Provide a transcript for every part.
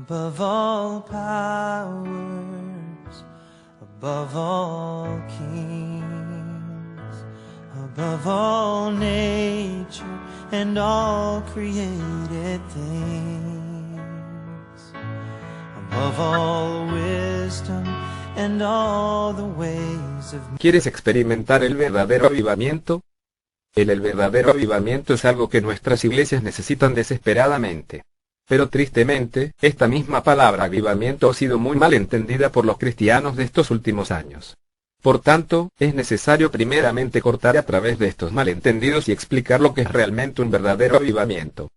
above all powers, above all kings, above all nature and all created things, above all wisdom and all the ways of... ¿Quieres experimentar el verdadero avivamiento? El verdadero avivamiento es algo que nuestras iglesias necesitan desesperadamente. Pero tristemente, esta misma palabra avivamiento ha sido muy mal entendida por los cristianos de estos últimos años. Por tanto, es necesario primeramente cortar a través de estos malentendidos y explicar lo que es realmente un verdadero avivamiento.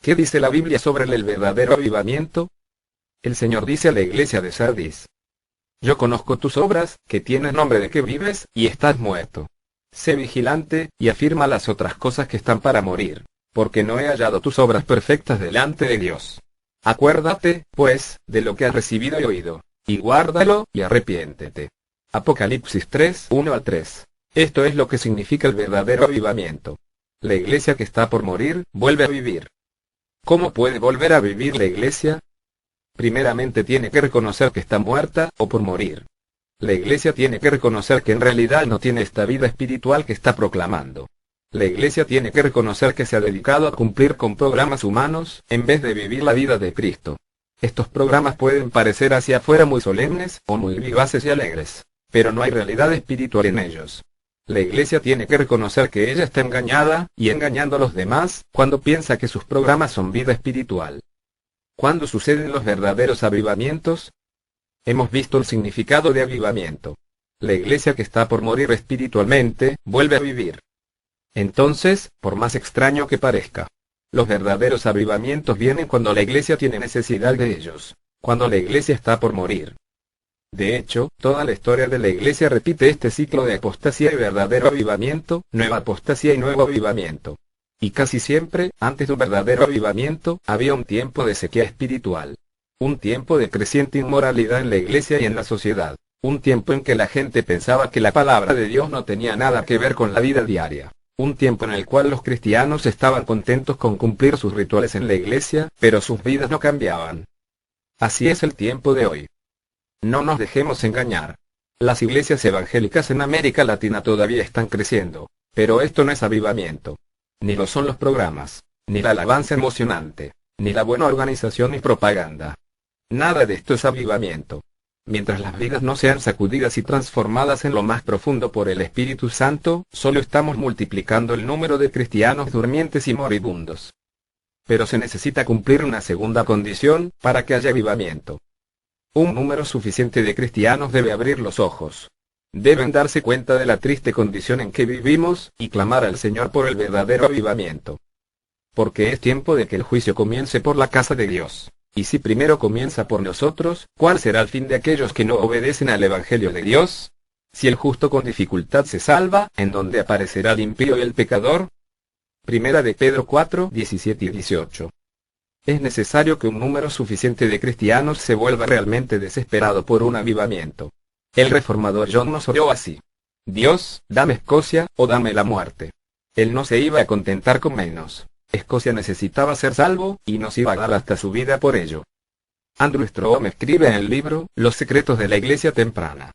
¿Qué dice la Biblia sobre el verdadero avivamiento? El Señor dice a la iglesia de Sardis: Yo conozco tus obras, que tienes nombre de que vives, y estás muerto. Sé vigilante, y afirma las otras cosas que están para morir, porque no he hallado tus obras perfectas delante de Dios. Acuérdate, pues, de lo que has recibido y oído, y guárdalo, y arrepiéntete. Apocalipsis 3, 1-3. Esto es lo que significa el verdadero avivamiento. La iglesia que está por morir, vuelve a vivir. ¿Cómo puede volver a vivir la iglesia? Primeramente tiene que reconocer que está muerta, o por morir. La iglesia tiene que reconocer que en realidad no tiene esta vida espiritual que está proclamando. La iglesia tiene que reconocer que se ha dedicado a cumplir con programas humanos, en vez de vivir la vida de Cristo. Estos programas pueden parecer hacia afuera muy solemnes, o muy vivaces y alegres, pero no hay realidad espiritual en ellos. La iglesia tiene que reconocer que ella está engañada, y engañando a los demás, cuando piensa que sus programas son vida espiritual. ¿Cuándo suceden los verdaderos avivamientos? Hemos visto el significado de avivamiento. La iglesia que está por morir espiritualmente, vuelve a vivir. Entonces, por más extraño que parezca, los verdaderos avivamientos vienen cuando la iglesia tiene necesidad de ellos, cuando la iglesia está por morir. De hecho, toda la historia de la iglesia repite este ciclo de apostasía y verdadero avivamiento, nueva apostasía y nuevo avivamiento. Y casi siempre, antes de un verdadero avivamiento, había un tiempo de sequía espiritual. Un tiempo de creciente inmoralidad en la iglesia y en la sociedad. Un tiempo en que la gente pensaba que la palabra de Dios no tenía nada que ver con la vida diaria. Un tiempo en el cual los cristianos estaban contentos con cumplir sus rituales en la iglesia, pero sus vidas no cambiaban. Así es el tiempo de hoy. No nos dejemos engañar. Las iglesias evangélicas en América Latina todavía están creciendo, pero esto no es avivamiento. Ni lo son los programas, ni la alabanza emocionante, ni la buena organización y propaganda. Nada de esto es avivamiento. Mientras las vidas no sean sacudidas y transformadas en lo más profundo por el Espíritu Santo, solo estamos multiplicando el número de cristianos durmientes y moribundos. Pero se necesita cumplir una segunda condición, para que haya avivamiento. Un número suficiente de cristianos debe abrir los ojos. Deben darse cuenta de la triste condición en que vivimos, y clamar al Señor por el verdadero avivamiento. Porque es tiempo de que el juicio comience por la casa de Dios. Y si primero comienza por nosotros, ¿cuál será el fin de aquellos que no obedecen al Evangelio de Dios? Si el justo con dificultad se salva, ¿en dónde aparecerá el impío y el pecador? Primera de Pedro 4, 17 y 18. Es necesario que un número suficiente de cristianos se vuelva realmente desesperado por un avivamiento. El reformador John nos oró así: Dios, dame Escocia, o dame la muerte. Él no se iba a contentar con menos. Escocia necesitaba ser salvo, y nos iba a dar hasta su vida por ello. Andrew Strom escribe en el libro, Los secretos de la iglesia temprana.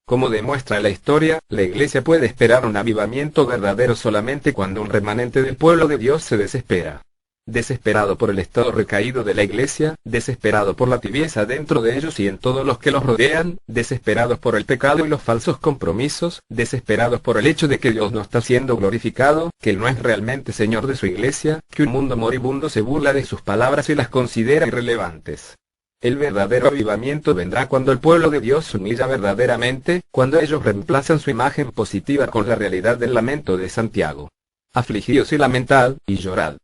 Como demuestra la historia, la iglesia puede esperar un avivamiento verdadero solamente cuando un remanente del pueblo de Dios se desespera. Desesperado por el estado recaído de la iglesia, desesperado por la tibieza dentro de ellos y en todos los que los rodean, desesperados por el pecado y los falsos compromisos, desesperados por el hecho de que Dios no está siendo glorificado, que Él no es realmente Señor de su iglesia, que un mundo moribundo se burla de sus palabras y las considera irrelevantes. El verdadero avivamiento vendrá cuando el pueblo de Dios se humilla verdaderamente, cuando ellos reemplazan su imagen positiva con la realidad del lamento de Santiago. Afligíos y lamentad, y llorad.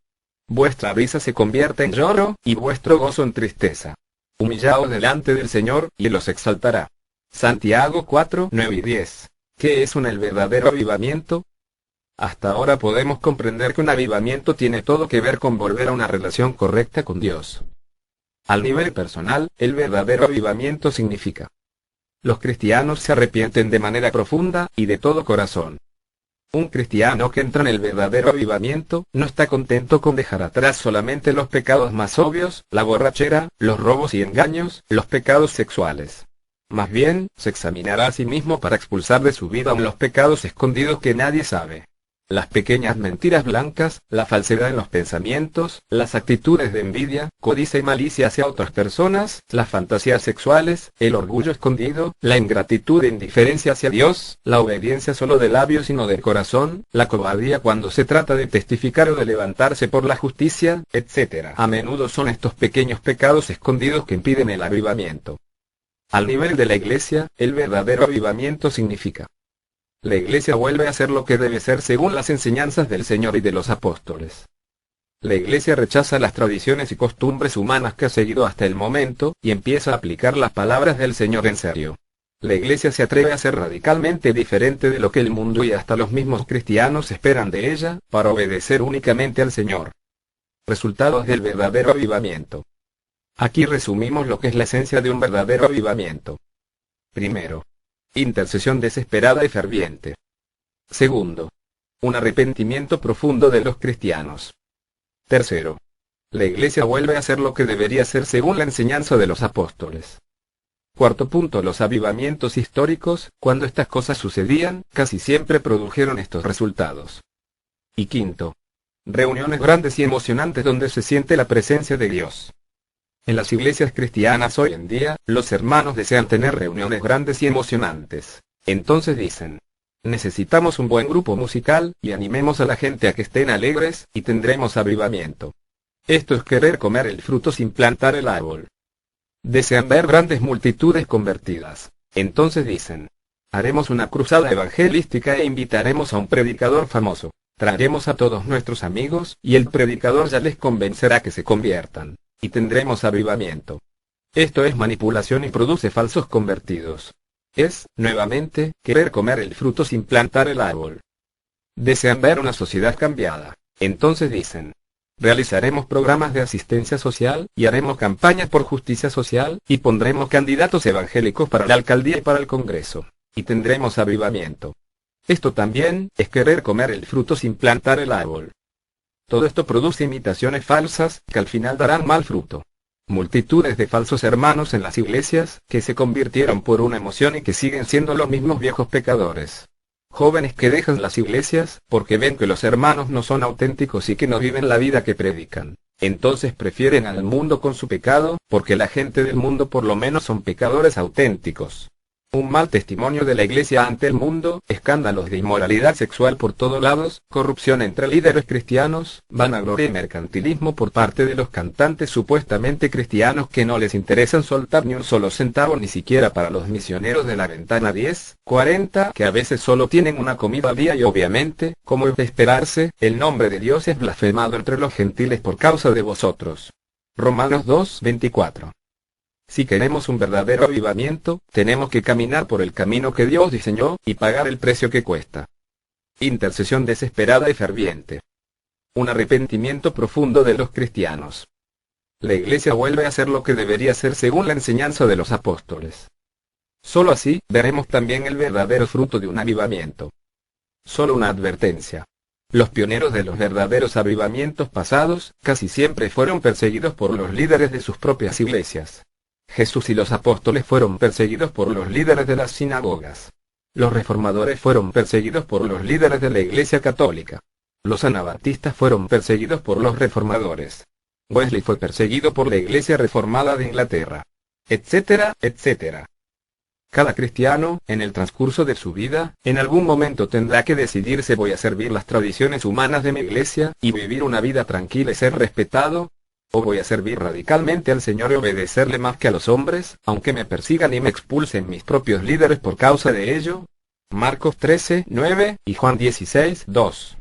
Vuestra risa se convierte en lloro, y vuestro gozo en tristeza. Humillaos delante del Señor, y los exaltará. Santiago 4, 9 y 10. ¿Qué es el verdadero avivamiento? Hasta ahora podemos comprender que un avivamiento tiene todo que ver con volver a una relación correcta con Dios. Al nivel personal, el verdadero avivamiento significa: los cristianos se arrepienten de manera profunda, y de todo corazón. Un cristiano que entra en el verdadero avivamiento, no está contento con dejar atrás solamente los pecados más obvios, la borrachera, los robos y engaños, los pecados sexuales. Más bien, se examinará a sí mismo para expulsar de su vida los pecados escondidos que nadie sabe. Las pequeñas mentiras blancas, la falsedad en los pensamientos, las actitudes de envidia, codicia y malicia hacia otras personas, las fantasías sexuales, el orgullo escondido, la ingratitud e indiferencia hacia Dios, la obediencia solo de labios y no del corazón, la cobardía cuando se trata de testificar o de levantarse por la justicia, etc. A menudo son estos pequeños pecados escondidos que impiden el avivamiento. Al nivel de la Iglesia, el verdadero avivamiento significa: la Iglesia vuelve a ser lo que debe ser según las enseñanzas del Señor y de los apóstoles. La Iglesia rechaza las tradiciones y costumbres humanas que ha seguido hasta el momento, y empieza a aplicar las palabras del Señor en serio. La Iglesia se atreve a ser radicalmente diferente de lo que el mundo y hasta los mismos cristianos esperan de ella, para obedecer únicamente al Señor. Resultados del verdadero avivamiento. Aquí resumimos lo que es la esencia de un verdadero avivamiento. Primero, intercesión desesperada y ferviente. Segundo, un arrepentimiento profundo de los cristianos. Tercero, la Iglesia vuelve a ser lo que debería ser según la enseñanza de los apóstoles. Cuarto punto, los avivamientos históricos, cuando estas cosas sucedían, casi siempre produjeron estos resultados. Y quinto, reuniones grandes y emocionantes donde se siente la presencia de Dios. En las iglesias cristianas hoy en día, los hermanos desean tener reuniones grandes y emocionantes. Entonces dicen: necesitamos un buen grupo musical, y animemos a la gente a que estén alegres, y tendremos avivamiento. Esto es querer comer el fruto sin plantar el árbol. Desean ver grandes multitudes convertidas. Entonces dicen: haremos una cruzada evangelística e invitaremos a un predicador famoso. Traeremos a todos nuestros amigos, y el predicador ya les convencerá que se conviertan. Y tendremos avivamiento. Esto es manipulación y produce falsos convertidos. Es, nuevamente, querer comer el fruto sin plantar el árbol. Desean ver una sociedad cambiada. Entonces dicen: realizaremos programas de asistencia social, y haremos campañas por justicia social, y pondremos candidatos evangélicos para la alcaldía y para el Congreso. Y tendremos avivamiento. Esto también es querer comer el fruto sin plantar el árbol. Todo esto produce imitaciones falsas, que al final darán mal fruto. Multitudes de falsos hermanos en las iglesias, que se convirtieron por una emoción y que siguen siendo los mismos viejos pecadores. Jóvenes que dejan las iglesias, porque ven que los hermanos no son auténticos y que no viven la vida que predican. Entonces prefieren al mundo con su pecado, porque la gente del mundo por lo menos son pecadores auténticos. Un mal testimonio de la iglesia ante el mundo, escándalos de inmoralidad sexual por todos lados, corrupción entre líderes cristianos, vanagloria y mercantilismo por parte de los cantantes supuestamente cristianos que no les interesan soltar ni un solo centavo ni siquiera para los misioneros de la ventana 10-40, que a veces solo tienen una comida al día y obviamente, como es de esperarse, el nombre de Dios es blasfemado entre los gentiles por causa de vosotros. Romanos 2:24. Si queremos un verdadero avivamiento, tenemos que caminar por el camino que Dios diseñó, y pagar el precio que cuesta. Intercesión desesperada y ferviente. Un arrepentimiento profundo de los cristianos. La iglesia vuelve a ser lo que debería ser según la enseñanza de los apóstoles. Solo así, veremos también el verdadero fruto de un avivamiento. Solo una advertencia. Los pioneros de los verdaderos avivamientos pasados, casi siempre fueron perseguidos por los líderes de sus propias iglesias. Jesús y los apóstoles fueron perseguidos por los líderes de las sinagogas. Los reformadores fueron perseguidos por los líderes de la Iglesia Católica. Los anabatistas fueron perseguidos por los reformadores. Wesley fue perseguido por la Iglesia Reformada de Inglaterra. Etcétera, etcétera. Cada cristiano, en el transcurso de su vida, en algún momento tendrá que decidirse: voy a servir las tradiciones humanas de mi iglesia, y vivir una vida tranquila y ser respetado, o voy a servir radicalmente al Señor y obedecerle más que a los hombres, aunque me persigan y me expulsen mis propios líderes por causa de ello. Marcos 13:9 y Juan 16:2.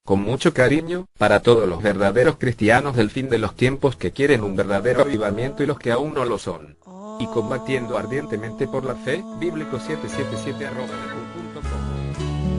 Con mucho cariño, para todos los verdaderos cristianos del fin de los tiempos que quieren un verdadero avivamiento y los que aún no lo son. Y combatiendo ardientemente por la fe, bíblico777@yahoo.com.